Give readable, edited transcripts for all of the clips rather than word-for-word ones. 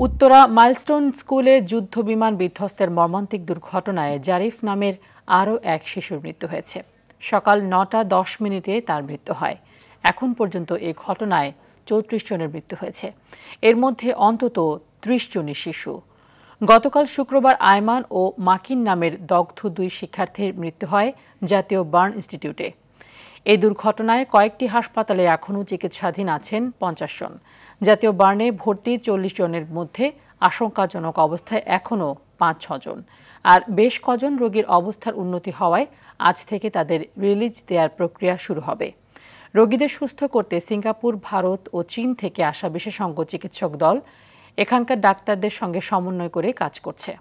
Uttara milestone স্কুলে যুদ্ধবিমান বিধ্বস্তের মর্মান্তিক দুর্ঘটনায় জারিফ নামের আরও এক শিশুর মৃত্যু হয়েছে। সকাল ৯টা ১০ মিনিটে তার মৃত্যু হয়। এখন পর্যন্ত এই ঘটনায় ৩৪ জনের মৃত্যু হয়েছে। এর মধ্যে অন্তত ৩০ জনই শিশু। গতকাল শুক্রবার আয়মান ও মাকিন নামের দগ্ধ ২ শিক্ষার্থীর মৃত্যু হয় জাতীয় বার্ন ইনস্টিটিউটে। এই দুর্ঘটনায় কয়েকটি হাসপাতালে এখনও চিকিৎসাধীন আছেন ৫০ জন। জাতীয় বার্নে ভর্তি ৪০ জনের মধ্যে আশঙ্কাজনক অবস্থায় এখনও ৫-৬ জন। আর বেশ কজন রোগীর অবস্থার উন্নতি হওয়ায় আজ থেকে তাদের রিলিজ দেওয়ার প্রক্রিয়া শুরু হবে। রোগীদের সুস্থ করতে সিঙ্গাপুর, ভারত ও চীন থেকে আসা বিশেষজ্ঞ চিকিৎসক দল এখানকার ডাক্তারদের সঙ্গে সমন্বয় করে কাজ করছে।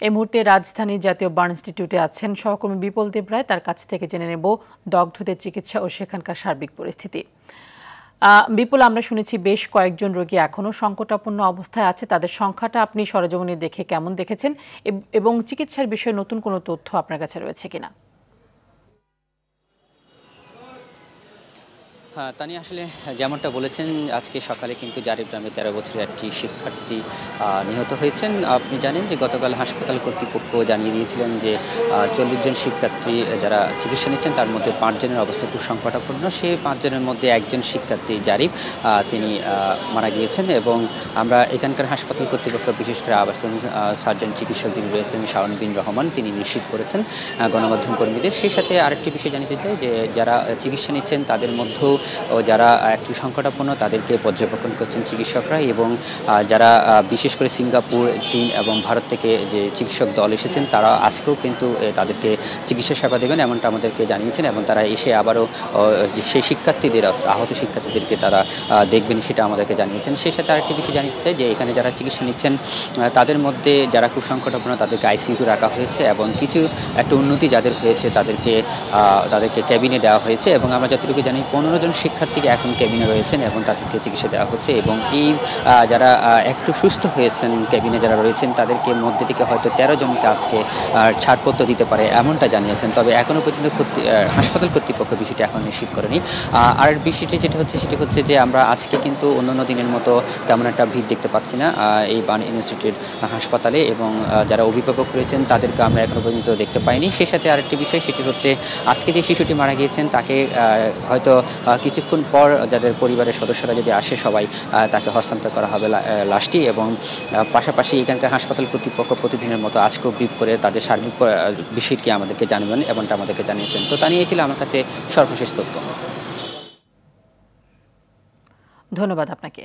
এই মুহূর্তে রাজধানীর জাতীয় বার্ন ইনস্টিটিউটে আছেন সহকর্মী বিপুল দেব রায়। তার কাছ থেকে জেনে নেব দগ্ধদের চিকিৎসা ও সেখানকার সার্বিক পরিস্থিতি। বিপুল, আমরা শুনেছি বেশ কয়েকজন রোগী এখনও সংকটাপন্ন অবস্থায় আছে। তাদের সংখ্যাটা আপনি সরেজমিনে দেখে কেমন দেখেছেন এবং চিকিৎসার বিষয়ে নতুন কোনো তথ্য আপনার কাছে রয়েছে কিনা? হ্যাঁ, তানি আসলে যেমনটা বলেছেন, আজকে সকালে কিন্তু জারিফ গ্রামে ১৩ বছরের একটি শিক্ষার্থী নিহত হয়েছেন। আপনি জানেন যে গতকাল হাসপাতাল কর্তৃপক্ষ জানিয়ে দিয়েছিলেন যে ৪০ জন শিক্ষার্থী যারা চিকিৎসা নিচ্ছেন তার মধ্যে ৫ জনের অবস্থা খুব সংকটাপন্ন। সেই ৫ জনের মধ্যে একজন শিক্ষার্থী জারিফ তিনি মারা গিয়েছেন এবং আমরা এখানকার হাসপাতাল কর্তৃপক্ষ, বিশেষ করে আবাসন সার্জন চিকিৎসক যিনি রয়েছেন শাওন বিন রহমান, তিনি নিশ্চিত করেছেন গণমাধ্যম কর্মীদের। সেই সাথে আরেকটি বিষয় জানিয়ে চাই যে যারা চিকিৎসা নিচ্ছেন তাদের মধ্যেও যারা একটু সংকটাপন্ন তাদেরকে পর্যবেক্ষণ করছেন চিকিৎসকরা, এবং যারা বিশেষ করে সিঙ্গাপুর, চীন এবং ভারত থেকে যে চিকিৎসক দল এসেছেন তারা আজকেও কিন্তু তাদেরকে চিকিৎসা সেবা দেবেন এমনটা আমাদেরকে জানিয়েছেন, এবং তারা এসে আবারও সেই শিক্ষার্থীদের, আহত শিক্ষার্থীদেরকে তারা দেখবেন সেটা আমাদেরকে জানিয়েছেন। সেই সাথে আরেকটি বিষয় জানিয়ে চাই যে এখানে যারা চিকিৎসা নিচ্ছেন তাদের মধ্যে যারা খুব সংকটাপন্ন তাদেরকে আইসিইউতে রাখা হয়েছে, এবং কিছু একটা উন্নতি যাদের হয়েছে তাদেরকে ক্যাবিনে দেওয়া হয়েছে, এবং আমরা যতটুকু জানি ১৫ জন শিক্ষার্থীকে এখন ক্যাবিনে রয়েছেন এবং তাদেরকে চিকিৎসা দেওয়া হচ্ছে। এবং এই যারা একটু সুস্থ হয়েছেন ক্যাবিনে যারা রয়েছেন তাদেরকে মধ্যে থেকে হয়তো ১৩ জনকে আজকে ছাড়পত্র দিতে পারে এমনটা জানিয়েছেন। তবে এখনও পর্যন্ত হাসপাতাল কর্তৃপক্ষ বিষয়টি এখন নিশ্চিত করেনি। আর বিষয়টি যেটা হচ্ছে সেটি হচ্ছে যে আমরা আজকে কিন্তু অন্যান্য দিনের মতো তেমন একটা ভিড় দেখতে পাচ্ছি না এই বার্ন ইনস্টিটিউট হাসপাতালে, এবং যারা অভিভাবক রয়েছেন তাদেরকে আমরা এখনও পর্যন্ত দেখতে পাইনি। সেই সাথে আরেকটি বিষয় সেটি হচ্ছে আজকে যে শিশুটি মারা গিয়েছেন তাকে হয়তো কিছুক্ষণ পর যাদের পরিবারের সদস্যরা যদি আসে সবাই তাকে হস্তান্তর করা হবে লাশটি, এবং পাশাপাশি এখানকার হাসপাতাল কর্তৃপক্ষ প্রতিদিনের মতো আজকেও ব্রিফ করে তাদের সার্বিক বিষয়টি আমাদেরকে জানাবেন এমনটা আমাদেরকে জানিয়েছেন। তো তা নিয়েছিল আমার কাছে সর্বশেষ তথ্য। ধন্যবাদ আপনাকে।